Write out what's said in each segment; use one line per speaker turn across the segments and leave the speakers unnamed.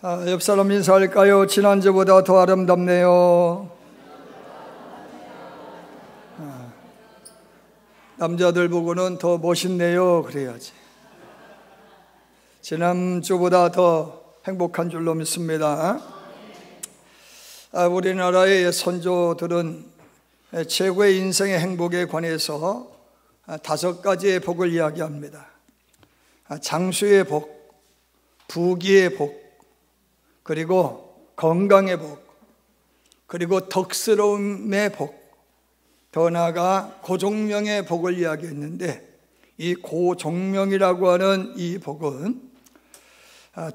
옆 사람 인사할까요? 지난주보다 더 아름답네요. 남자들 보고는 더 멋있네요 그래야지. 지난주보다 더 행복한 줄로 믿습니다. 우리나라의 선조들은 최고의 인생의 행복에 관해서 5가지의 복을 이야기합니다. 장수의 복, 부귀의 복, 그리고 건강의 복, 그리고 덕스러움의 복, 더 나아가 고종명의 복을 이야기했는데, 이 고종명이라고 하는 이 복은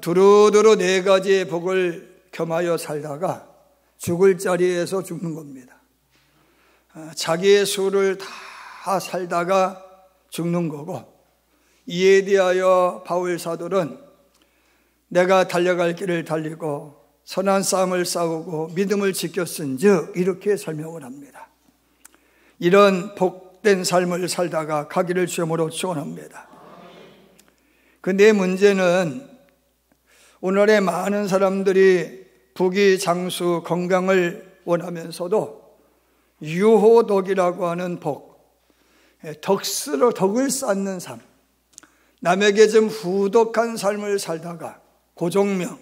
두루두루 4가지의 복을 겸하여 살다가 죽을 자리에서 죽는 겁니다. 자기의 수를 다 살다가 죽는 거고, 이에 대하여 바울 사도는 내가 달려갈 길을 달리고 선한 싸움을 싸우고 믿음을 지켰은즉 이렇게 설명을 합니다. 이런 복된 삶을 살다가 가기를 주님으로 축원합니다. 근데 문제는 오늘의 많은 사람들이 부귀, 장수, 건강을 원하면서도 유호덕이라고 하는 복, 덕을 쌓는 삶, 남에게 좀 후덕한 삶을 살다가 고종명,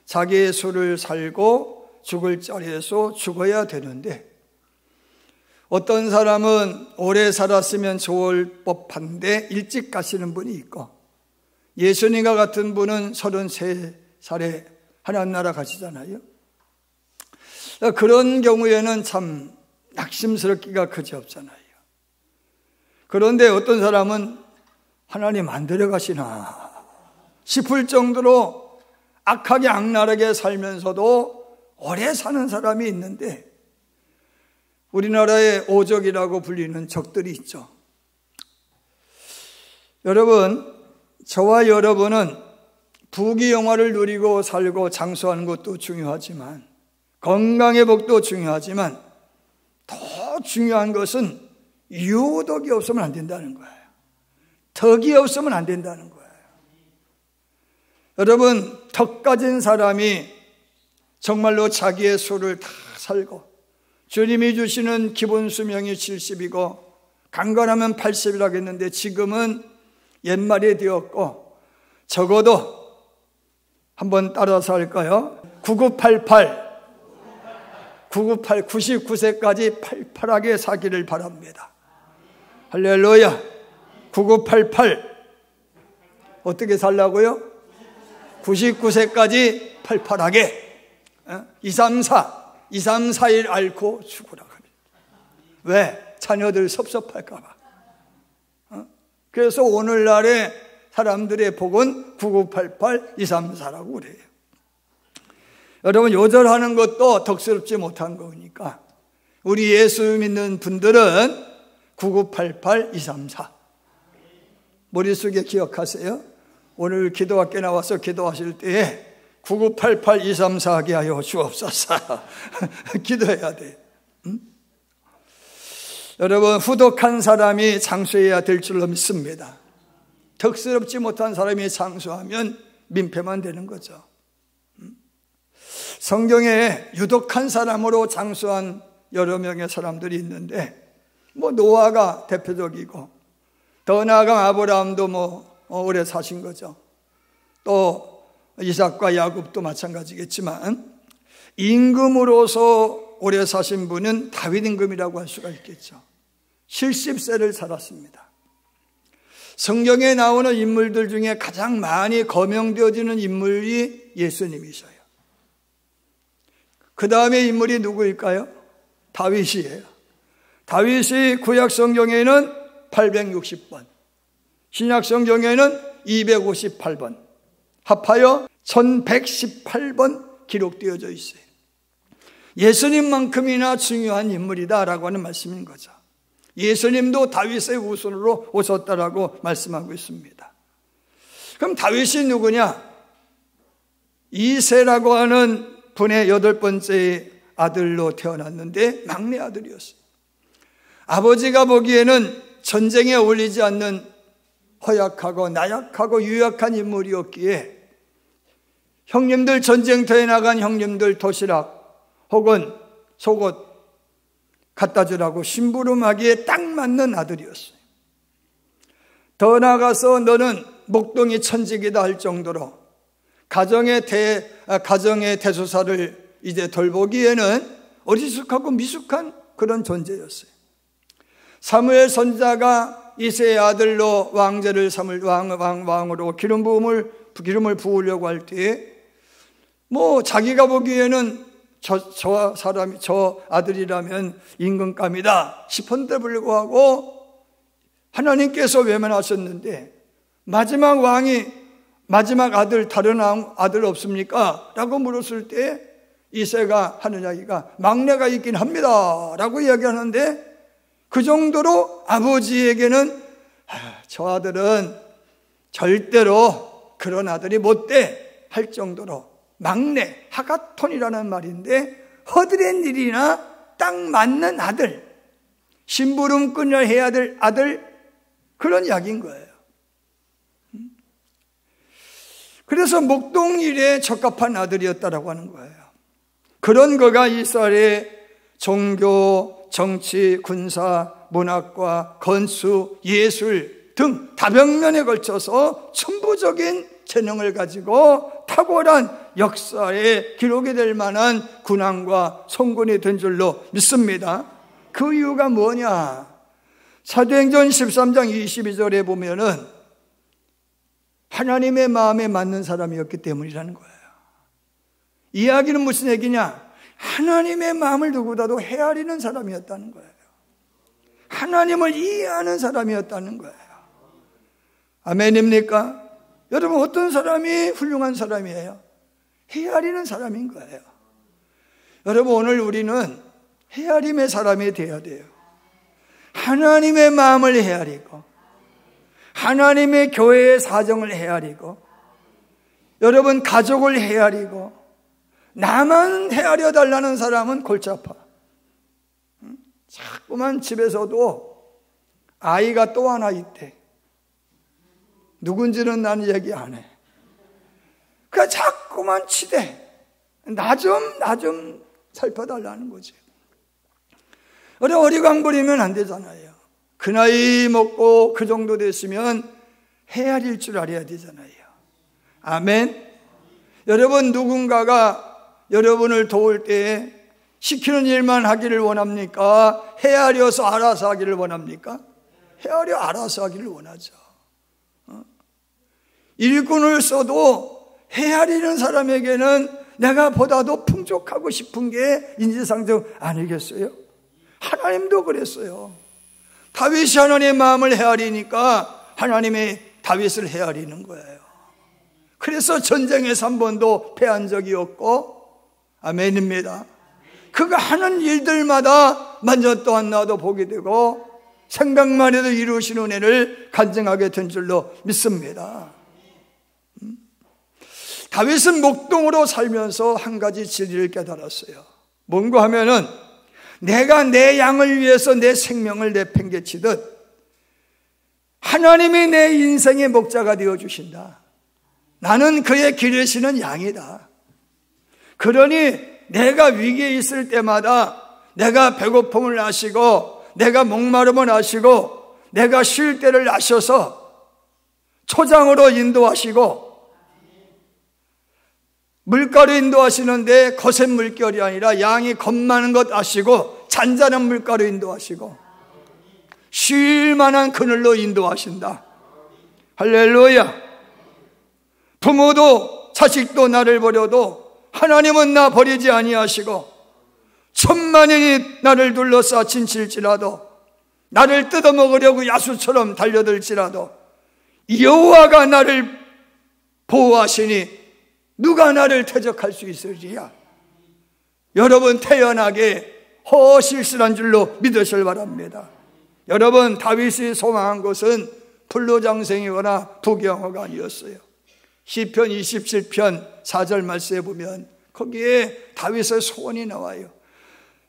자기의 수를 살고 죽을 자리에서 죽어야 되는데, 어떤 사람은 오래 살았으면 좋을 법한데 일찍 가시는 분이 있고, 예수님과 같은 분은 33살에 하나님 나라 가시잖아요. 그런 경우에는 참 낙심스럽기가 그지없잖아요. 그런데 어떤 사람은 하나님 안 데려가시나 싶을 정도로 악하게 악랄하게 살면서도 오래 사는 사람이 있는데, 우리나라의 오적이라고 불리는 적들이 있죠. 여러분, 저와 여러분은 부귀영화를 누리고 살고 장수하는 것도 중요하지만, 건강의 복도 중요하지만, 더 중요한 것은 유덕이 없으면 안 된다는 거예요. 덕이 없으면 안 된다는 거예요. 여러분, 덕 가진 사람이 정말로 자기의 수를 다 살고, 주님이 주시는 기본 수명이 70이고 강건하면 80이라고 했는데 지금은 옛말이 되었고, 적어도 한번 따라서 할까요? 99세까지 팔팔하게 사기를 바랍니다. 할렐루야. 9988 어떻게 살라고요? 99세까지 팔팔하게 234일 앓고 죽으라. 왜? 자녀들 섭섭할까 봐. 그래서 오늘날의 사람들의 복은 9988 234라고 그래요. 여러분, 요절하는 것도 덕스럽지 못한 거니까 우리 예수 믿는 분들은 9988 234 머릿속에 기억하세요. 오늘 기도학교 나와서 기도하실 때에 9988 234 하게 하여 주옵소서. 기도해야 돼. 여러분, 후덕한 사람이 장수해야 될 줄로 믿습니다. 덕스럽지 못한 사람이 장수하면 민폐만 되는 거죠. 성경에 유독한 사람으로 장수한 여러 명의 사람들이 있는데, 노아가 대표적이고, 더 나아가 아브라함도 오래 사신 거죠. 또 이삭과 야곱도 마찬가지겠지만, 임금으로서 오래 사신 분은 다윗 임금이라고 할 수가 있겠죠. 70세를 살았습니다. 성경에 나오는 인물들 중에 가장 많이 거명되어지는 인물이 예수님이셔요. 그 다음에 인물이 누구일까요? 다윗이에요. 다윗이 구약 성경에는 860번, 신약 성경에는 258번, 합하여 1118번 기록되어져 있어요. 예수님만큼이나 중요한 인물이다라고 하는 말씀인 거죠. 예수님도 다윗의 후손으로 오셨다라고 말씀하고 있습니다. 그럼 다윗이 누구냐? 이새라고 하는 분의 8번째 아들로 태어났는데 막내 아들이었어요. 아버지가 보기에는 전쟁에 어울리지 않는 허약하고 나약하고 유약한 인물이었기에 형님들 전쟁터에 나간 형님들 도시락 혹은 속옷 갖다 주라고 심부름하기에 딱 맞는 아들이었어요. 더 나아가서 너는 목동이 천직이다 할 정도로 가정의 대소사를 이제 돌보기에는 어리숙하고 미숙한 그런 존재였어요. 사무엘 선지자가 이새의 아들로 왕제를 삼을 왕으로 기름을 부으려고 할 때에 자기가 보기에는 저 아들이라면 임금감이다 싶은데 불구하고 하나님께서 외면하셨는데 마지막 아들 다른 아들 없습니까? 라고 물었을 때 이새가 하는 이야기가 막내가 있긴 합니다 라고 이야기하는데 그 정도로 아버지에게는 저 아들은 절대로 그런 아들이 못돼 할 정도로 막내, 하가톤이라는 말인데 허드렛 일이나 딱 맞는 아들, 심부름꾼을 해야 될 아들, 그런 이야기인 거예요. 그래서 목동일에 적합한 아들이었다라고 하는 거예요. 그런 거가 이스라엘의 종교, 정치, 군사, 문학과 건수, 예술 등 다방면에 걸쳐서 천부적인 재능을 가지고 탁월한 역사에 기록이 될 만한 군왕과 성군이 된 줄로 믿습니다. 그 이유가 뭐냐? 사도행전 13장 22절에 보면은 하나님의 마음에 맞는 사람이었기 때문이라는 거예요. 이야기는 무슨 얘기냐? 하나님의 마음을 누구보다도 헤아리는 사람이었다는 거예요. 하나님을 이해하는 사람이었다는 거예요. 아멘입니까? 여러분, 어떤 사람이 훌륭한 사람이에요? 헤아리는 사람인 거예요. 여러분, 오늘 우리는 헤아림의 사람이 되어야 돼요. 하나님의 마음을 헤아리고 하나님의 교회의 사정을 헤아리고 여러분 가족을 헤아리고 나만 헤아려 달라는 사람은 골치 아파. 자꾸만 집에서도 아이가 또 하나 있대. 누군지는 나는 얘기 안 해. 그러니까 자꾸만 치대. 나 좀 살펴달라는 거지. 어리광 부리면 안 되잖아요. 그 나이 먹고 그 정도 됐으면 헤아릴 줄 알아야 되잖아요. 아멘. 여러분, 누군가가 여러분을 도울 때 시키는 일만 하기를 원합니까? 헤아려서 알아서 하기를 원합니까? 헤아려 알아서 하기를 원하죠. 일꾼을 써도 헤아리는 사람에게는 내가 보다도 풍족하고 싶은 게 인지상정 아니겠어요? 하나님도 그랬어요. 다윗이 하나님의 마음을 헤아리니까 하나님의 다윗을 헤아리는 거예요. 그래서 전쟁에서 한 번도 패한 적이 없고, 아멘입니다. 그가 하는 일들마다 만전 또한 나도 보게 되고 생각만 해도 이루시는 은혜를 간증하게 된 줄로 믿습니다. 다윗은 목동으로 살면서 한 가지 진리를 깨달았어요. 뭔가 하면은 내가 내 양을 위해서 내 생명을 내팽개치듯 하나님이 내 인생의 목자가 되어주신다. 나는 그의 기르시는 양이다. 그러니 내가 위기에 있을 때마다 내가 배고픔을 아시고 내가 목마름을 아시고 내가 쉴 때를 아셔서 초장으로 인도하시고 물가로 인도하시는데 거센 물결이 아니라 양이 겁 많은 것 아시고 잔잔한 물가로 인도하시고 쉴 만한 그늘로 인도하신다. 할렐루야. 부모도 자식도 나를 버려도 하나님은 나 버리지 아니하시고 천만인이 나를 둘러싸 진칠지라도 나를 뜯어먹으려고 야수처럼 달려들지라도 여호와가 나를 보호하시니 누가 나를 대적할 수 있으리야. 여러분, 태연하게 허실실한 줄로 믿으실 바랍니다. 여러분, 다윗이 소망한 것은 불로장생이거나 부경허가 아니었어요. 시편 27편 4절 말씀에 보면 거기에 다윗의 소원이 나와요.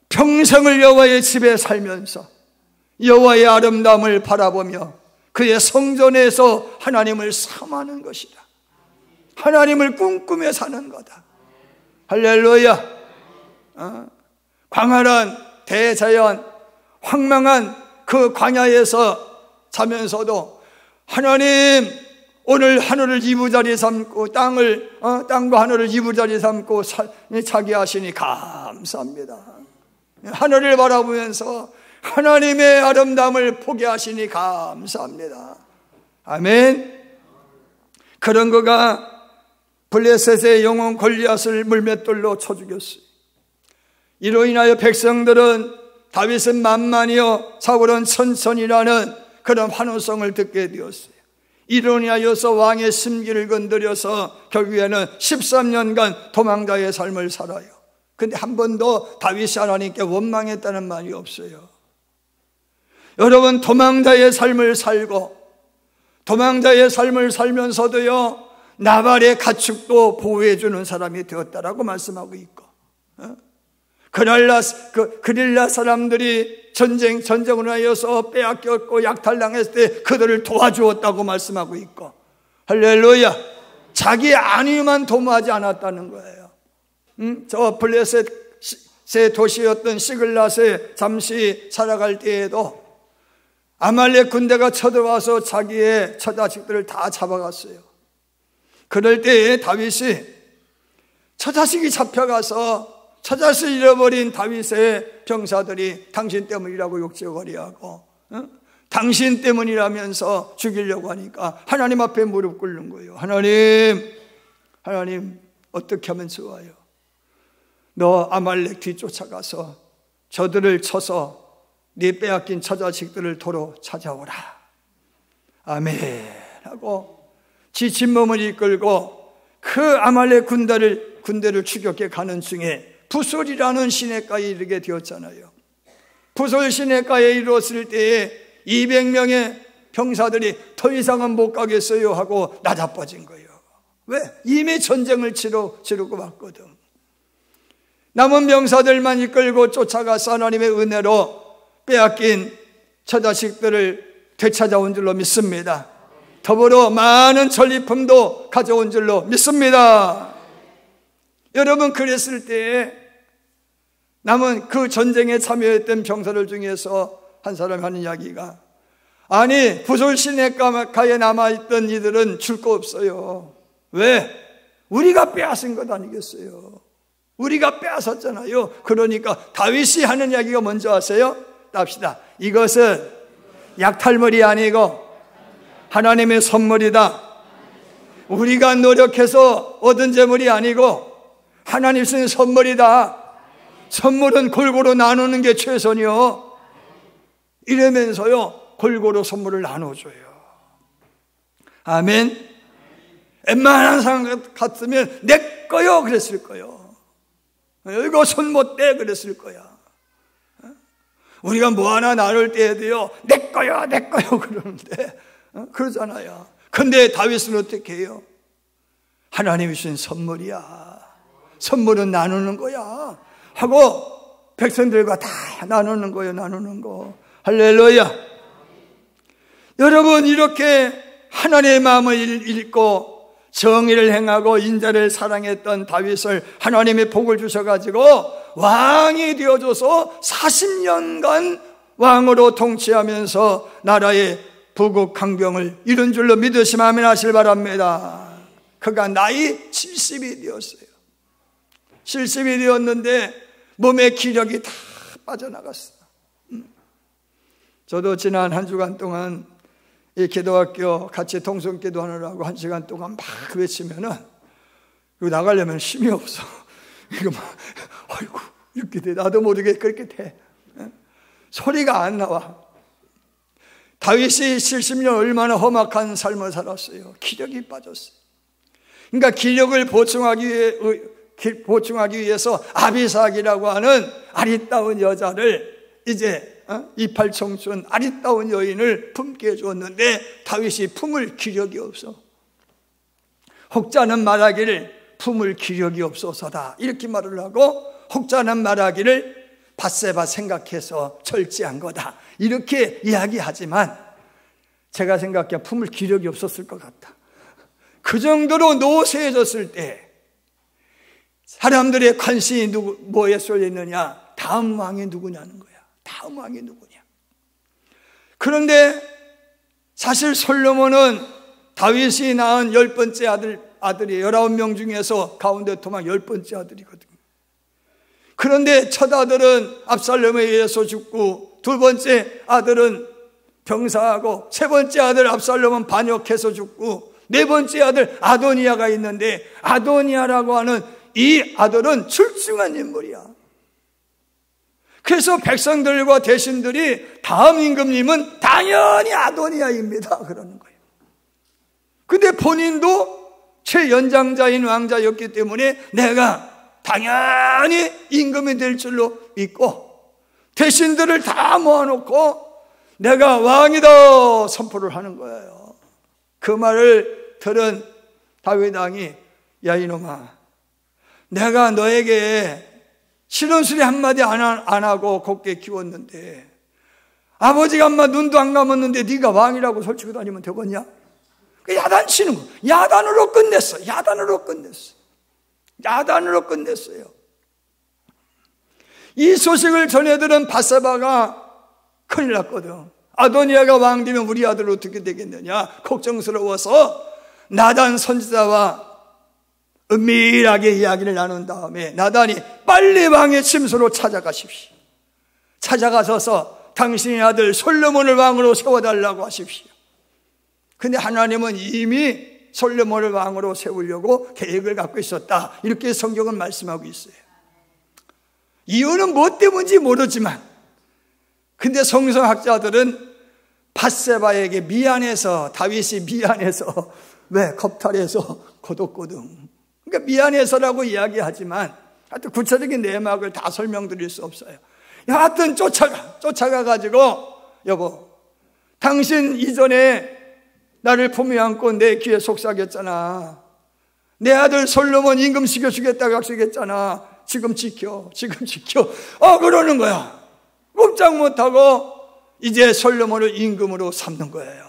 평생을 여호와의 집에 살면서 여호와의 아름다움을 바라보며 그의 성전에서 하나님을 삼하는 것이다. 하나님을 꿈꾸며 사는 거다. 할렐루야. 광활한 대자연, 황망한 그 광야에서 자면서도 하나님, 오늘 하늘을 이부자리 삼고 땅과 하늘을 이부자리 삼고 자기 하시니 감사합니다. 하늘을 바라보면서 하나님의 아름다움을 보게 하시니 감사합니다. 아멘. 그런 그가 블레셋의 영웅 골리앗을 물맷돌로 쳐 죽였어요. 이로 인하여 백성들은 다윗은 만만이요 사울은 천천히라는 그런 환호성을 듣게 되었어요. 이로 인하여서 왕의 심기를 건드려서 결국에는 13년간 도망자의 삶을 살아요. 근데 한 번도 다윗이 하나님께 원망했다는 말이 없어요. 여러분, 도망자의 삶을 살고 도망자의 삶을 살면서도요, 나발의 가축도 보호해주는 사람이 되었다라고 말씀하고 있고, 그릴라 사람들이 전쟁으로 하여서 빼앗겼고 약탈당했을 때 그들을 도와주었다고 말씀하고 있고, 할렐루야. 자기 아니만 도모하지 않았다는 거예요. 저 블레셋의 도시였던 시글랏에 잠시 살아갈 때에도 아말렉 군대가 쳐들어와서 자기의 처자식들을 다 잡아갔어요. 그럴 때에 다윗이 처자식이 잡혀가서 처자식을 잃어버린 다윗의 병사들이 당신 때문이라고 욕지거리하고 당신 때문이라면서 죽이려고 하니까 하나님 앞에 무릎 꿇는 거예요. 하나님 어떻게 하면 좋아요? 너 아말렉 뒤쫓아가서 저들을 쳐서 네 빼앗긴 처자식들을 도로 찾아오라. 아멘 하고 지친 몸을 이끌고 그 아말렉 군대를 추격해 가는 중에 부솔이라는 시내가에 이르게 되었잖아요. 부솔 시내가에 이르렀을 때에 200명의 병사들이 더 이상은 못 가겠어요 하고 나자빠진 거예요. 왜? 이미 전쟁을 치르고 왔거든. 남은 병사들만 이끌고 쫓아가서 하나님의 은혜로 빼앗긴 처자식들을 되찾아온 줄로 믿습니다. 더불어 많은 전리품도 가져온 줄로 믿습니다. 여러분, 그랬을 때에 남은 그 전쟁에 참여했던 병사들 중에서 한 사람이 하는 이야기가, 아니 부솔 시내가에 남아있던 이들은 줄 거 없어요. 왜? 우리가 빼앗은 것 아니겠어요? 우리가 빼앗았잖아요. 그러니까 다윗이 하는 이야기가 뭔지 아세요? 답시다. 이것은 약탈물이 아니고 하나님의 선물이다. 우리가 노력해서 얻은 재물이 아니고 하나님 주신 선물이다. 선물은 골고루 나누는 게 최선이요. 이러면서요, 골고루 선물을 나눠줘요. 아멘. 웬만한 사람 같으면 내 거요 그랬을 거요. 이거 손 못 대 그랬을 거야. 우리가 뭐 하나 나눌 때에도요, 내 거요 그러는데 그러잖아요. 근데 다윗은 어떻게 해요? 하나님이 주신 선물이야. 선물은 나누는 거야 하고 백성들과 다 나누는 거예요. 나누는 거. 할렐루야. 여러분, 이렇게 하나님의 마음을 읽고 정의를 행하고 인자를 사랑했던 다윗을 하나님의 복을 주셔가지고 왕이 되어줘서 40년간 왕으로 통치하면서 나라의 부국 강병을 이룬 줄로 믿으시면 아멘 하시길 바랍니다. 그가 나이 70이 되었어요. 70이 되었는데 몸의 기력이 다 빠져나갔어요. 저도 지난 한 주간 동안 이 기도학교 같이 통성기도 하느라고 1시간 동안 막 외치면은 이거 나가려면 힘이 없어. 이거 막 아이고 이렇게 돼. 나도 모르게 그렇게 돼. 소리가 안 나와. 다윗이 70년 얼마나 험악한 삶을 살았어요. 기력이 빠졌어요. 그러니까 기력을 보충하기 위해서 아비삭이라고 하는 아리따운 여자를 이제 이팔청춘 아리따운 여인을 품게 해주었는데 다윗이 품을 기력이 없어. 혹자는 말하기를 품을 기력이 없어서다 이렇게 말을 하고, 혹자는 말하기를 밧세바 생각해서 절제한 거다 이렇게 이야기하지만 제가 생각해 품을 기력이 없었을 것 같다. 그 정도로 노쇠해졌을 때 사람들의 관심이 뭐에 쏠려 있느냐? 다음 왕이 누구냐는 거야. 다음 왕이 누구냐? 그런데 사실 솔로몬은 다윗이 낳은 10번째 아들이 19명 중에서 가운데 도망 10번째 아들이거든요. 그런데 첫 아들은 압살롬에 의해서 죽고, 두 번째 아들은 병사하고, 세 번째 아들 압살롬은 반역해서 죽고, 네 번째 아들 아도니아가 있는데, 아도니아라고 하는 이 아들은 출중한 인물이야. 그래서 백성들과 대신들이 다음 임금님은 당연히 아도니아입니다 그러는 거예요. 근데 본인도 최연장자인 왕자였기 때문에 내가 당연히 임금이 될 줄로 믿고 대신들을 다 모아놓고 내가 왕이다 선포를 하는 거예요. 그 말을 들은 다윗 왕이 야 이놈아, 내가 너에게 싫은 소리 한마디 안 하고 곱게 키웠는데 아버지가 엄마 눈도 안 감았는데 네가 왕이라고 설치고 다니면 되겠냐? 야단치는 거. 야단으로 끝냈어. 야단으로 끝냈어요. 이 소식을 전해들은 바세바가 큰일 났거든. 아도니아가 왕 되면 우리 아들 어떻게 되겠느냐 걱정스러워서 나단 선지자와 은밀하게 이야기를 나눈 다음에 나단이 빨리 왕의 침소로 찾아가십시오. 찾아가셔서 당신의 아들 솔로몬을 왕으로 세워달라고 하십시오. 근데 하나님은 이미 솔로몬을 왕으로 세우려고 계획을 갖고 있었다. 이렇게 성경은 말씀하고 있어요. 이유는 뭐 때문인지 모르지만 근데 성서학자들은 밧세바에게 미안해서, 다윗이 미안해서 왜 겁탈해서 거뒀거든. 그러니까 미안해서라고 이야기하지만 하여튼 구체적인 내막을 다 설명드릴 수 없어요. 하여튼 쫓아가가지고 여보, 당신 이전에 나를 품에 안고 내 귀에 속삭였잖아. 내 아들 솔로몬 임금 시켜주겠다고 약속했잖아. 지금 지켜. 그러는 거야. 꼼짝 못하고 이제 솔로몬을 임금으로 삼는 거예요.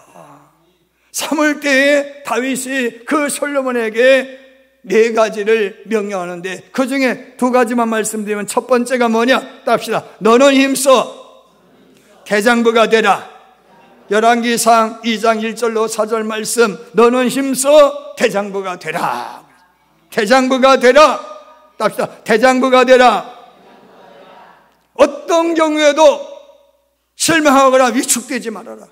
삼을 때에 다윗이 그 솔로몬에게 4가지를 명령하는데 그 중에 2가지만 말씀드리면 첫 번째가 뭐냐? 답시다. 너는 힘써 대장부가 되라. 열왕기상 2장 1절로 4절 말씀. 너는 힘써 대장부가 되라. 대장부가 되라. 답시다. 대장부가 되라. 어떤 경우에도 실망하거나 위축되지 말아라.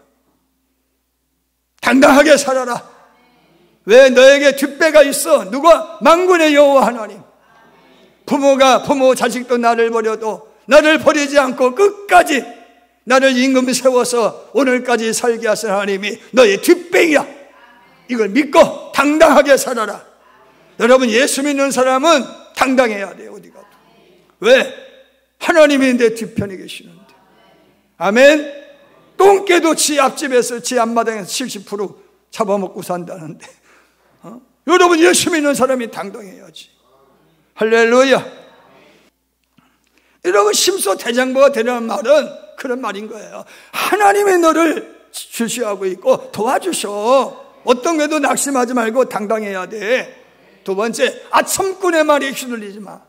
당당하게 살아라. 왜? 너에게 뒷배가 있어. 누가? 만군의 여호와 하나님. 부모 자식도 나를 버려도 나를 버리지 않고 끝까지 나를 임금 세워서 오늘까지 살게 하신 하나님이 너의 뒷배야. 이걸 믿고 당당하게 살아라. 여러분, 예수 믿는 사람은 당당해야 돼요. 어디 가도. 왜? 하나님이 내 뒤편에 계시는데. 아멘. 똥개도 지 앞집에서 지 앞마당에서 70% 잡아먹고 산다는데 여러분, 예수 믿는 사람이 당당해야지. 할렐루야. 여러분, 심소 대장부가 되라는 말은 그런 말인 거예요. 하나님이 너를 주시하고 있고 도와주셔. 어떤 게도 낙심하지 말고 당당해야 돼. 두 번째, 아첨꾼의 말에 휘둘리지 마.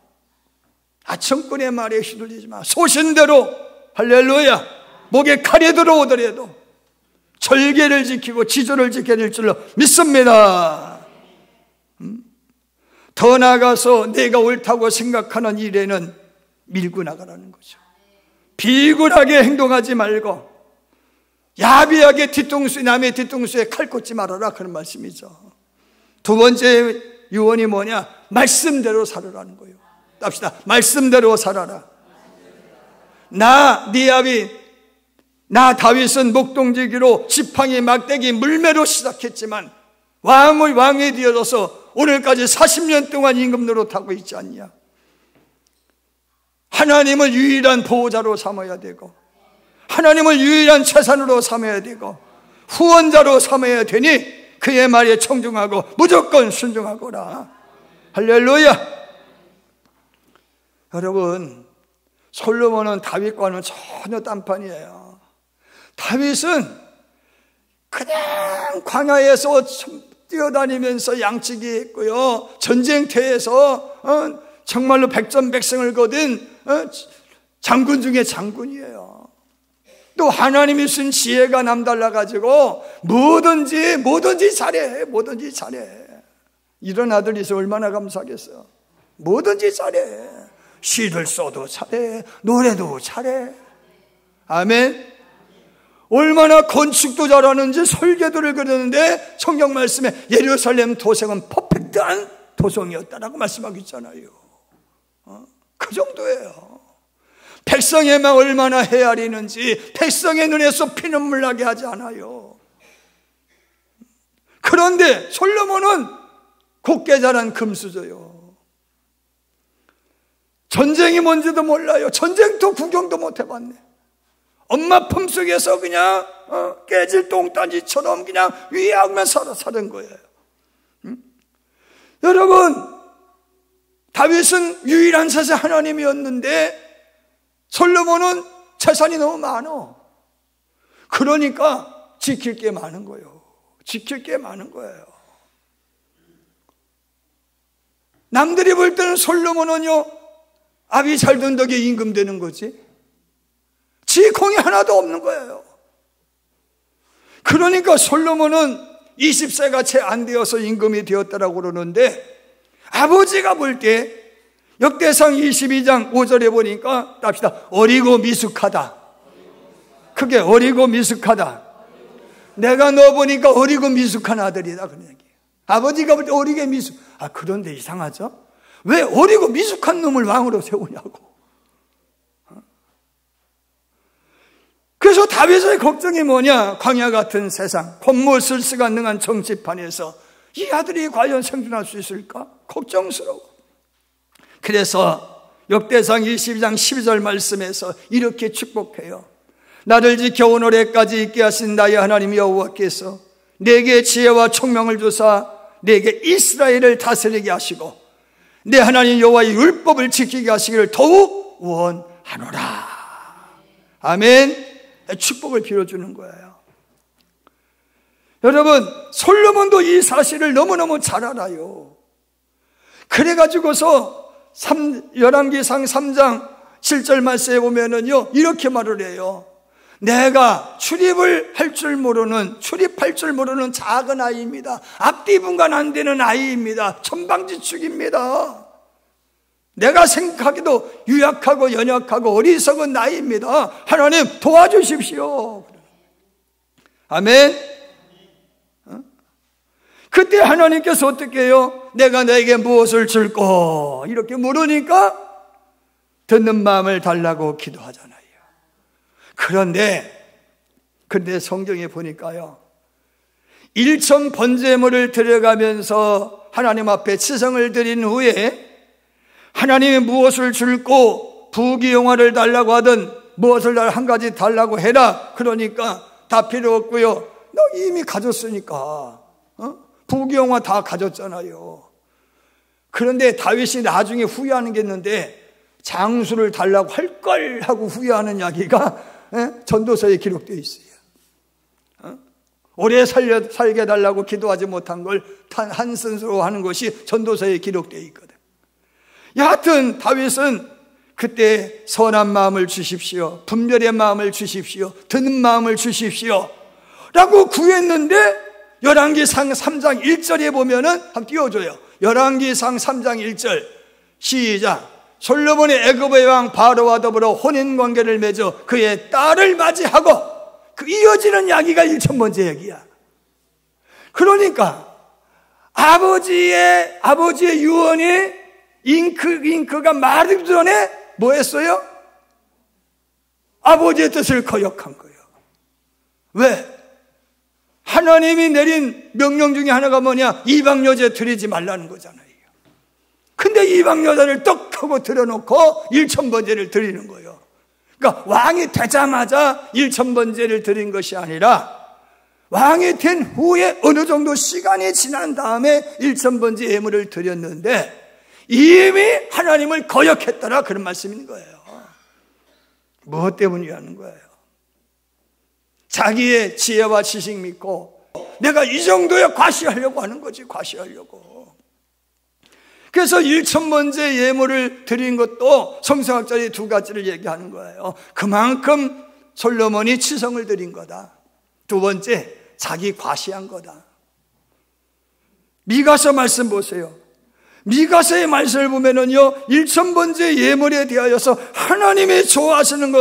아첨꾼의 말에 휘둘리지 마. 소신대로, 할렐루야, 목에 칼이 들어오더라도 절개를 지키고 지조를 지켜야 될 줄로 믿습니다. 더 나아가서 내가 옳다고 생각하는 일에는 밀고 나가라는 거죠. 비굴하게 행동하지 말고 야비하게 남의 뒤통수에 칼 꽂지 말아라, 그런 말씀이죠. 두 번째 유언이 뭐냐? 말씀대로 살아라는 거예요. 답시다. 말씀대로 살아라. 나 다윗은 목동지기로 지팡이, 막대기, 물매로 시작했지만 왕이 되어서 오늘까지 40년 동안 임금 노릇하고 있지 않냐? 하나님을 유일한 보호자로 삼아야 되고 하나님을 유일한 재산으로 삼아야 되고 후원자로 삼아야 되니 그의 말에 청중하고 무조건 순종하거라. 할렐루야. 여러분, 솔로몬은 다윗과는 전혀 딴판이에요. 다윗은 그냥 광야에서 뛰어다니면서 양치기 했고요. 전쟁터에서 정말로 백전백승을 거둔 장군 중에 장군이에요. 또 하나님이 주신 지혜가 남달라가지고 뭐든지 잘해. 뭐든지 잘해. 이런 아들이 있어 얼마나 감사하겠어요. 뭐든지 잘해. 시를 써도 잘해. 노래도 잘해. 아멘. 얼마나 건축도 잘하는지 설계도를 그렸는데 성경 말씀에 예루살렘 도성은 퍼펙트한 도성이었다라고 말씀하고 있잖아요. 그 정도예요. 백성의 막 얼마나 헤아리는지 백성의 눈에서 피눈물 나게 하지 않아요. 그런데 솔로몬은 곱게 자란 금수저요. 전쟁이 뭔지도 몰라요. 전쟁도 구경도 못 해봤네. 엄마 품속에서 그냥 깨질 똥단지처럼 그냥 위하면 사는 거예요. 여러분, 다윗은 유일한 사자 하나님이었는데 솔로몬은 재산이 너무 많아. 그러니까 지킬 게 많은 거예요. 지킬 게 많은 거예요. 남들이 볼 때는 솔로몬은요, 압이 잘 든 덕에 임금 되는 거지. 지 공이 하나도 없는 거예요. 그러니까 솔로몬은 20세가 채 안 되어서 임금이 되었다라고 그러는데 아버지가 볼 때 역대상 22장 5절에 보니까 답시다. 어리고 미숙하다. 그게 어리고 미숙하다. 내가 너 보니까 어리고 미숙한 아들이다. 그런 얘기예요. 아버지가 볼 때 어리게 미숙. 그런데 이상하죠? 왜 어리고 미숙한 놈을 왕으로 세우냐고. 그래서 다윗의 걱정이 뭐냐? 광야 같은 세상, 곤못 쓸 수가 능한 정치판에서 이 아들이 과연 생존할 수 있을까? 걱정스러워. 그래서 역대상 22장 12절 말씀에서 이렇게 축복해요. 나를 지켜온 올해까지 있게 하신 나의 하나님 여호와께서 내게 지혜와 총명을 주사 내게 이스라엘을 다스리게 하시고 내 하나님 여호와의 율법을 지키게 하시기를 더욱 원하노라. 아멘. 축복을 빌어주는 거예요. 여러분, 솔로몬도 이 사실을 너무너무 잘 알아요. 그래가지고서 열왕기상 3장 7절 말씀에 보면은요, 이렇게 말을 해요. 내가 출입할 줄 모르는 작은 아이입니다. 앞뒤 분간 안 되는 아이입니다. 천방지축입니다. 내가 생각하기도 유약하고 연약하고 어리석은 나이입니다. 하나님 도와주십시오. 아멘. 그때 하나님께서 어떻게 해요? 내가 너에게 무엇을 줄꼬? 이렇게 물으니까 듣는 마음을 달라고 기도하잖아요. 그런데 성경에 보니까요, 일천 번제물을 들어가면서 하나님 앞에 치성을 드린 후에 하나님이 무엇을 줄고 부귀영화를 달라고 하든 무엇을 한 가지 달라고 해라. 그러니까 다 필요 없고요. 너 이미 가졌으니까. 부귀영화 다 가졌잖아요. 그런데 다윗이 나중에 후회하는 게 있는데 장수를 달라고 할 걸 하고 후회하는 이야기가 전도서에 기록되어 있어요. 오래 살게 해달라고 기도하지 못한 걸 한선으로 하는 것이 전도서에 기록되어 있거든. 여하튼 다윗은 그때 선한 마음을 주십시오, 분별의 마음을 주십시오, 듣는 마음을 주십시오 라고 구했는데 열왕기상 3장 1절에 보면은 한번 띄워줘요. 열왕기상 3장 1절 시작. 솔로몬의 애굽의 왕 바로와 더불어 혼인관계를 맺어 그의 딸을 맞이하고, 그 이어지는 이야기가 1000번째 얘기야. 그러니까 아버지의 유언이 잉크가 말하기 전에 뭐 했어요? 아버지의 뜻을 거역한 거예요. 왜? 하나님이 내린 명령 중에 하나가 뭐냐? 이방 여자 드리지 말라는 거잖아요. 근데 이방 여자를 떡 하고 들여놓고 1000번제를 드리는 거예요. 그러니까 왕이 되자마자 1000번제를 드린 것이 아니라 왕이 된 후에 어느 정도 시간이 지난 다음에 1000번제 예물을 드렸는데 이미 하나님을 거역했더라, 그런 말씀인 거예요. 무엇 때문이라는 거예요? 자기의 지혜와 지식 믿고 내가 이 정도에 과시하려고 하는 거지, 과시하려고. 그래서 1,000번째 예물을 드린 것도 성서학자들이 두 가지를 얘기하는 거예요. 그만큼 솔로몬이 치성을 드린 거다. 두 번째, 자기 과시한 거다. 미가서 말씀 보세요. 미가서의 말씀을 보면은요, 1,000번째 예물에 대하여서 하나님이 좋아하시는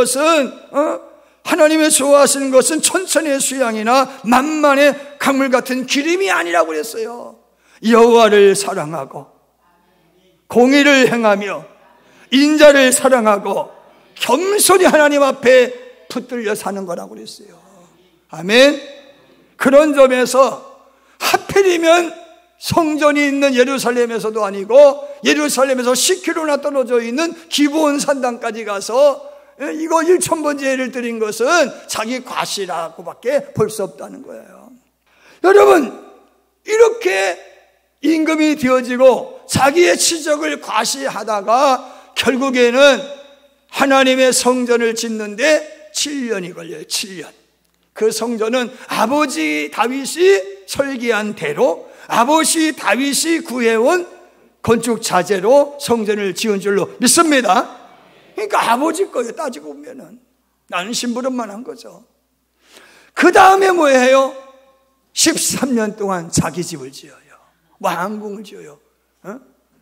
것은 천천의 수양이나 만만의 강물 같은 기름이 아니라고 그랬어요. 여호와를 사랑하고 공의를 행하며 인자를 사랑하고 겸손히 하나님 앞에 붙들려 사는 거라고 그랬어요. 아멘. 그런 점에서 하필이면 성전이 있는 예루살렘에서도 아니고 예루살렘에서 10km나 떨어져 있는 기브온 산당까지 가서 이거 1,000번째 예를 드린 것은 자기 과시라고밖에 볼 수 없다는 거예요. 여러분, 이렇게 임금이 되어지고 자기의 치적을 과시하다가 결국에는 하나님의 성전을 짓는데 7년이 걸려요. 7년. 그 성전은 아버지 다윗이 설계한 대로 아버지 다윗이 구해온 건축 자재로 성전을 지은 줄로 믿습니다. 그러니까 아버지 거예요. 따지고 보면은 나는 심부름만 한 거죠. 그 다음에 뭐예요? 13년 동안 자기 집을 지어요. 왕궁을 지어요.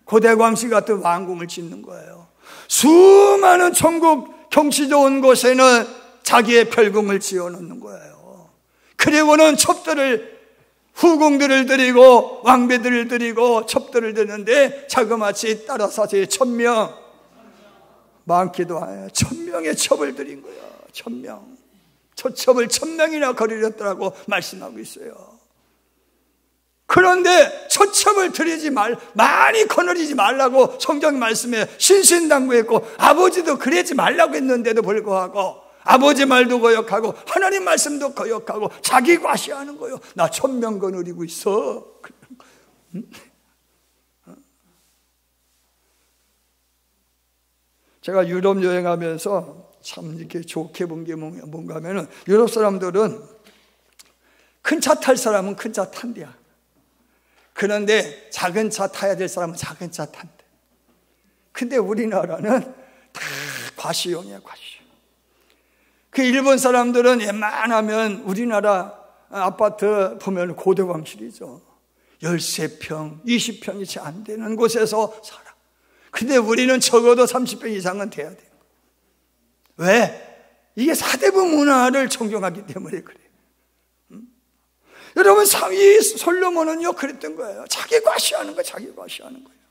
고대광시 같은 왕궁을 짓는 거예요. 수많은 천국 경치 좋은 곳에는 자기의 별궁을 지어놓는 거예요. 그리고는 후궁들을 드리고 왕비들을 드리고 첩들을 드리는데 자그마치 따라사시 1,000명, 많기도 해요. 1,000명의 첩을 드린 거예요. 1,000명. 저 첩을 1,000명이나 거르렸더라고 말씀하고 있어요. 그런데 저 첩을 많이 거느리지 말라고 성경 말씀에 신신당부했고 아버지도 그러지 말라고 했는데도 불구하고 아버지 말도 거역하고 하나님 말씀도 거역하고 자기 과시하는 거예요. 나 1,000명 거느리고 있어. 제가 유럽 여행하면서 참 이렇게 좋게 본 게 뭔가 하면은 유럽 사람들은 큰 차 탈 사람은 큰 차 탄대야. 그런데 작은 차 타야 될 사람은 작은 차 탄대. 근데 우리나라는 다 과시용이야, 과시용. 그 일본 사람들은 웬만하면 우리나라 아파트 보면 고대광실이죠. 13평, 20평이 채 안 되는 곳에서 살아. 근데 우리는 적어도 30평 이상은 돼야 돼요. 왜? 이게 사대부 문화를 존경하기 때문에 그래요. 여러분, 이 솔로몬은요 그랬던 거예요. 자기 과시하는 거예요. 자기 과시하는 거예요.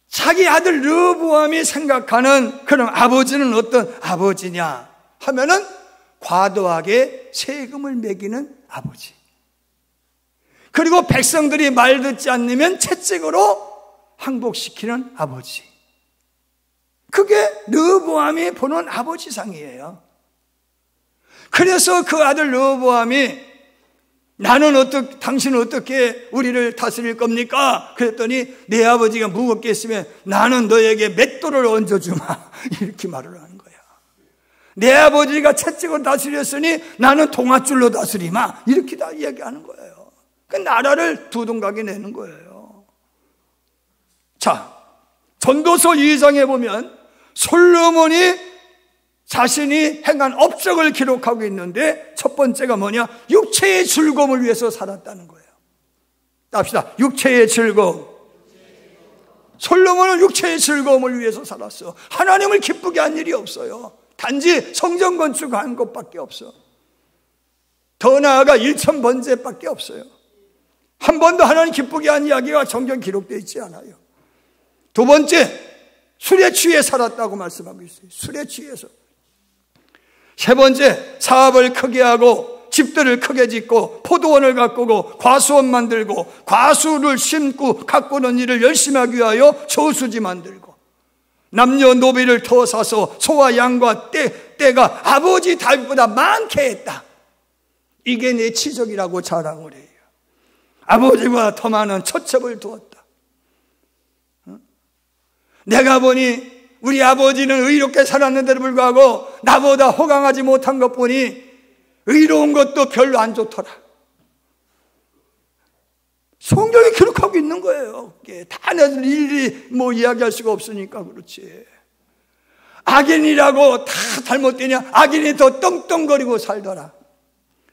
자기 아들 르브암이 생각하는 그런 아버지는 어떤 아버지냐 하면은 과도하게 세금을 매기는 아버지. 그리고 백성들이 말 듣지 않으면 채찍으로 항복시키는 아버지. 그게 르브암이 보는 아버지상이에요. 그래서 그 아들 르브암이 당신은 어떻게 우리를 다스릴 겁니까? 그랬더니 내 아버지가 무겁게 했으면 나는 너에게 맷돌을 얹어주마. 이렇게 말을 하는 거야. 내 아버지가 채찍으로 다스렸으니 나는 동아줄로 다스리마. 이렇게 다 이야기하는 거예요. 그 나라를 두둥각에 내는 거예요. 자, 전도서 2장에 보면 솔로몬이 자신이 행한 업적을 기록하고 있는데 첫 번째가 뭐냐? 육체의 즐거움을 위해서 살았다는 거예요. 합시다. 육체의 즐거움. 솔로몬은 육체의 즐거움을 위해서 살았어. 하나님을 기쁘게 한 일이 없어요. 단지 성전 건축한 것밖에 없어. 더 나아가 1,000번째밖에 없어요. 한 번도 하나님 기쁘게 한 이야기가 성경 기록되어 있지 않아요. 두 번째, 술에 취해 살았다고 말씀하고 있어요. 술에 취해서. 세 번째, 사업을 크게 하고 집들을 크게 짓고 포도원을 가꾸고 과수원 만들고 과수를 심고 가꾸는 일을 열심히 하기 위하여 저수지 만들고 남녀노비를 더 사서 소와 양과 떼가 아버지 다윗보다 많게 했다. 이게 내 치적이라고 자랑을 해요. 아버지보다 더 많은 처첩을 두었다. 내가 보니 우리 아버지는 의롭게 살았는데도 불구하고 나보다 호강하지 못한 것 보니 의로운 것도 별로 안 좋더라. 성경에 기록하고 있는 거예요. 다 일일이 이야기할 수가 없으니까 그렇지. 악인이라고 다 잘못되냐? 악인이 더 떵떵거리고 살더라.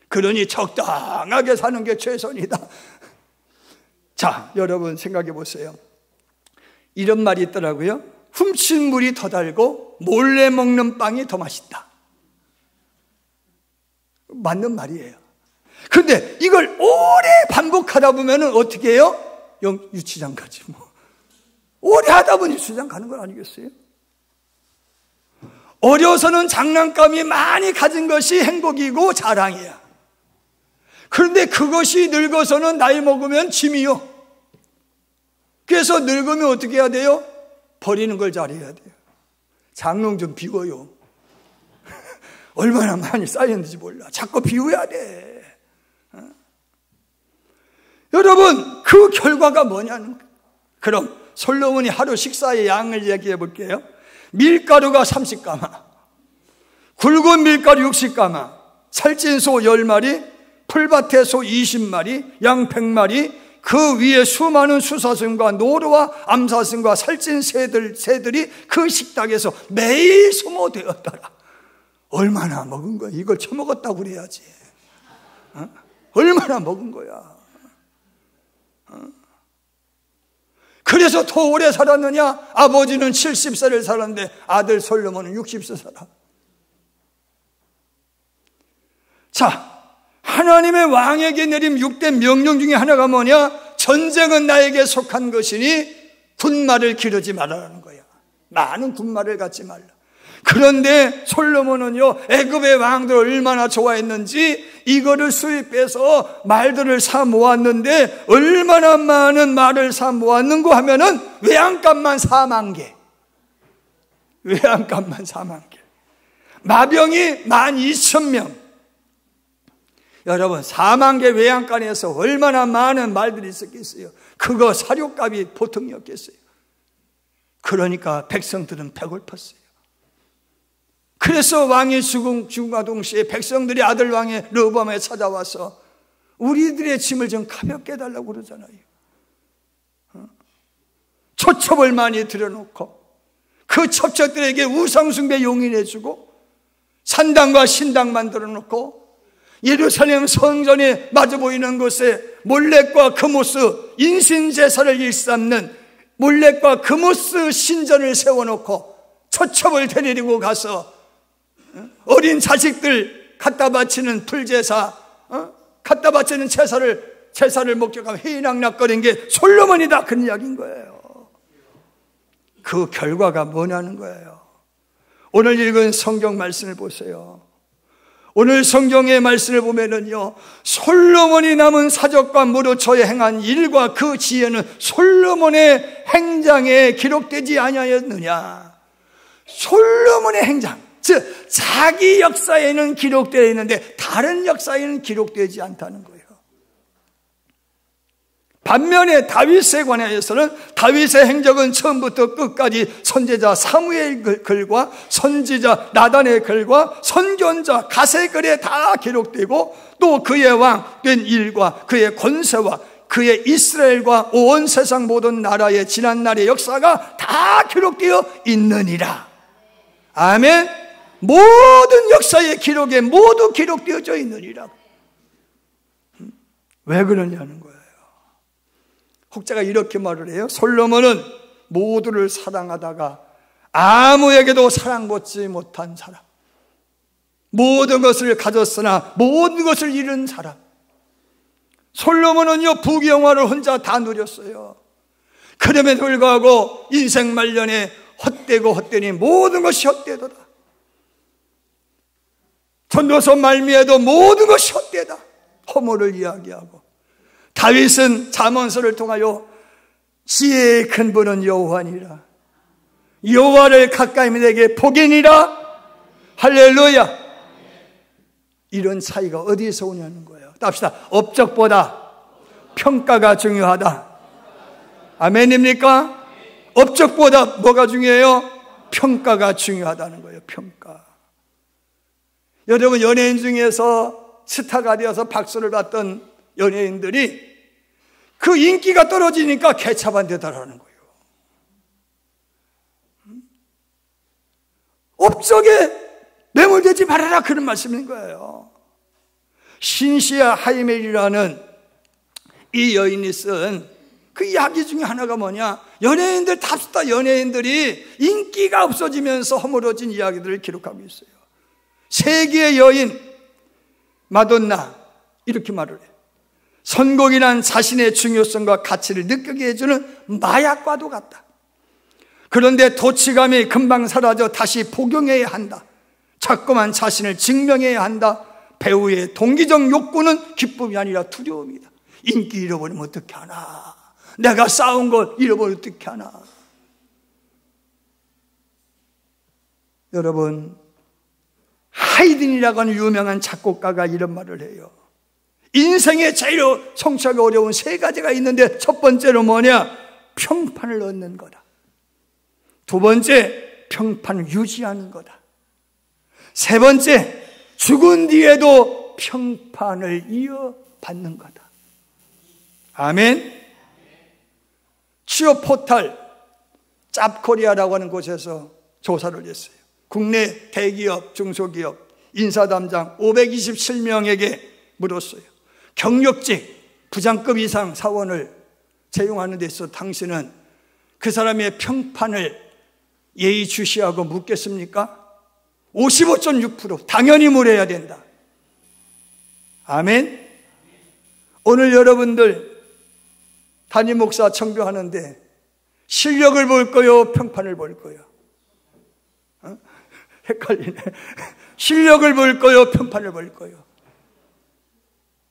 그러니 적당하게 사는 게 최선이다. 자, 여러분 생각해 보세요. 이런 말이 있더라고요. 훔친 물이 더 달고 몰래 먹는 빵이 더 맛있다. 맞는 말이에요. 그런데 이걸 오래 반복하다 보면 어떻게 해요? 유치장 가지 오래 하다 보니 유치장 가는 건 아니겠어요? 어려서는 장난감이 많이 가진 것이 행복이고 자랑이야. 그런데 그것이 늙어서는 나이 먹으면 짐이요. 그래서 늙으면 어떻게 해야 돼요? 버리는 걸 잘해야 돼요. 장롱 좀 비워요. 얼마나 많이 쌓였는지 몰라. 자꾸 비워야 돼. 여러분, 그 결과가 뭐냐는 거예요. 그럼 솔로몬이 하루 식사의 양을 얘기해 볼게요. 밀가루가 30가마, 굵은 밀가루 60가마, 살찐 소 10마리, 풀밭의 소 20마리, 양 100마리, 그 위에 수많은 수사슴과 노루와 암사슴과 살찐 새들이 그 식탁에서 매일 소모되었더라. 얼마나 먹은 거야? 이걸 처먹었다고 그래야지. 얼마나 먹은 거야? 그래서 더 오래 살았느냐? 아버지는 70세를 살았는데 아들 솔로몬은 60세 살아. 자, 하나님의 왕에게 내린 6대 명령 중에 하나가 뭐냐? 전쟁은 나에게 속한 것이니 군말을 기르지 말라는 거야. 많은 군말을 갖지 말라. 그런데 솔로몬은요, 애굽의 왕들 얼마나 좋아했는지 이거를 수입해서 말들을 사 모았는데 얼마나 많은 말을 사 모았는고 하면은 외양간만 4만 개. 외양간만 4만 개. 마병이 12,000명. 여러분, 4만 개 외양간에서 얼마나 많은 말들이 있었겠어요. 그거 사료값이 보통이었겠어요. 그러니까 백성들은 배고팠어요. 그래서 왕이 죽음과 동시에 백성들이 아들 왕의 르호보암에 찾아와서 우리들의 짐을 좀 가볍게 해달라고 그러잖아요. 초첩을 많이 들여놓고 그 첩첩들에게 우상숭배 용인해주고 산당과 신당 만들어놓고 예루살렘 성전에 마주 보이는 곳에 몰렉과 그모스 인신제사를 일삼는 몰렉과 그모스 신전을 세워놓고 초첩을 데리고 가서 어린 자식들 갖다 바치는 불제사, 갖다 바치는 제사를 목격하며 희낙낙거린 게 솔로몬이다, 그런 이야기인 거예요. 그 결과가 뭐냐는 거예요. 오늘 읽은 성경 말씀을 보세요. 오늘 성경의 말씀을 보면은요, 솔로몬이 남은 사적과 무르초에 행한 일과 그 지혜는 솔로몬의 행장에 기록되지 아니하였느냐. 솔로몬의 행장, 즉 자기 역사에는 기록되어 있는데 다른 역사에는 기록되지 않다는 거예요. 반면에 다윗에 관하여서는 다윗의 행적은 처음부터 끝까지 선지자 사무엘 글과 선지자 나단의 글과 선견자 갓의 글에 다 기록되고 또 그의 왕 된 일과 그의 권세와 그의 이스라엘과 온 세상 모든 나라의 지난날의 역사가 다 기록되어 있느니라. 아멘. 모든 역사의 기록에 모두 기록되어져 있느니라. 왜 그러냐는 거예요. 혹자가 이렇게 말을 해요. 솔로몬은 모두를 사랑하다가 아무에게도 사랑받지 못한 사람, 모든 것을 가졌으나 모든 것을 잃은 사람. 솔로몬은요, 부귀영화를 혼자 다 누렸어요. 그럼에도 불구하고 인생 말년에 헛되고 헛되니 모든 것이 헛되더라. 전도서 말미에도 모든 것이 헛되다, 허물을 이야기하고, 다윗은 잠언서를 통하여 지혜의 큰 분은 여호와니라, 여호와를 가까이 내게 복이니라. 할렐루야. 이런 차이가 어디에서 오냐는 거예요. 답시다. 업적보다 평가가 중요하다. 아멘입니까? 업적보다 뭐가 중요해요? 평가가 중요하다는 거예요. 평가. 여러분, 연예인 중에서 스타가 되어서 박수를 받던 연예인들이 그 인기가 떨어지니까 개차반되다라는 거예요. 업적에 매몰되지 말아라, 그런 말씀인 거예요. 신시아 하이멜이라는 이 여인이 쓴 그 이야기 중에 하나가 뭐냐, 연예인들, 탑스타 연예인들이 인기가 없어지면서 허물어진 이야기들을 기록하고 있어요. 세계의 여인 마돈나 이렇게 말을 해요. 선곡이란 자신의 중요성과 가치를 느끼게 해주는 마약과도 같다. 그런데 도취감이 금방 사라져 다시 복용해야 한다. 자꾸만 자신을 증명해야 한다. 배우의 동기적 욕구는 기쁨이 아니라 두려움이다. 인기 잃어버리면 어떻게 하나, 내가 쌓은 걸 잃어버리면 어떻게 하나. 여러분, 하이든이라고 하는 유명한 작곡가가 이런 말을 해요. 인생에 제일 성취하기 어려운 세 가지가 있는데, 첫 번째로 뭐냐? 평판을 얻는 거다. 두 번째, 평판을 유지하는 거다. 세 번째, 죽은 뒤에도 평판을 이어받는 거다. 아멘. 취업 포털 짭코리아라고 하는 곳에서 조사를 했어요. 국내 대기업, 중소기업 인사담당 527명에게 물었어요. 경력직 부장급 이상 사원을 채용하는 데 있어 당신은 그 사람의 평판을 예의주시하고 묻겠습니까? 55.6% 당연히 물어야 된다. 아멘. 오늘 여러분들 담임 목사 청교하는데 실력을 볼 거요, 평판을 볼 거요? 헷갈리네. 실력을 볼 거요, 평판을 볼 거요?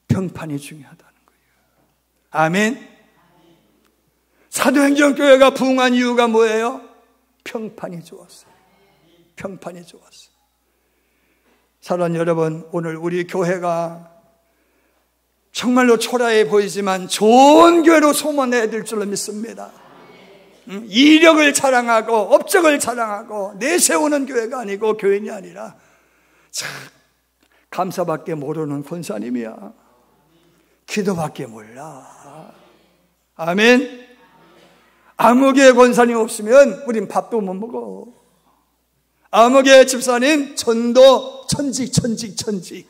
평판이 중요하다는 거예요. 아멘. 사도행전교회가 부흥한 이유가 뭐예요? 평판이 좋았어요. 평판이 좋았어요. 사랑하는 여러분, 오늘 우리 교회가 정말로 초라해 보이지만 좋은 교회로 소문내야 될 줄로 믿습니다. 이력을 자랑하고 업적을 자랑하고 내세우는 교회가 아니고, 교인이 아니라 참 감사밖에 모르는 권사님이야. 기도밖에 몰라. 아멘. 아무개 권사님 없으면 우린 밥도 못 먹어. 아무개 집사님 전도 천직.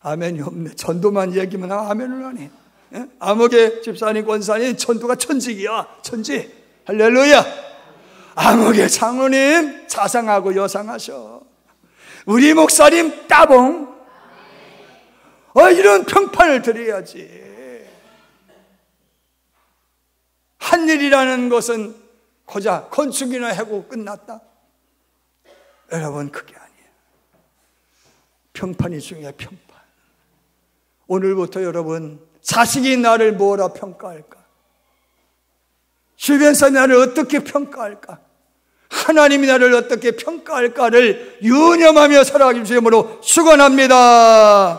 아멘이 없네. 전도만 얘기면 아멘을 하네. 아무개 집사님, 권사님 전도가 천직이야. 천직. 할렐루야. 아무개 장로님 자상하고 여상하셔. 우리 목사님 따봉. 이런 평판을 드려야지. 한 일이라는 것은 고작 건축이나 하고 끝났다. 여러분, 그게 아니에요. 평판이 중요해. 평판. 오늘부터 여러분, 자식이 나를 뭐라 평가할까? 주변에서 나를 어떻게 평가할까? 하나님이 나를 어떻게 평가할까를 유념하며 살아가기 위함으로 축원합니다.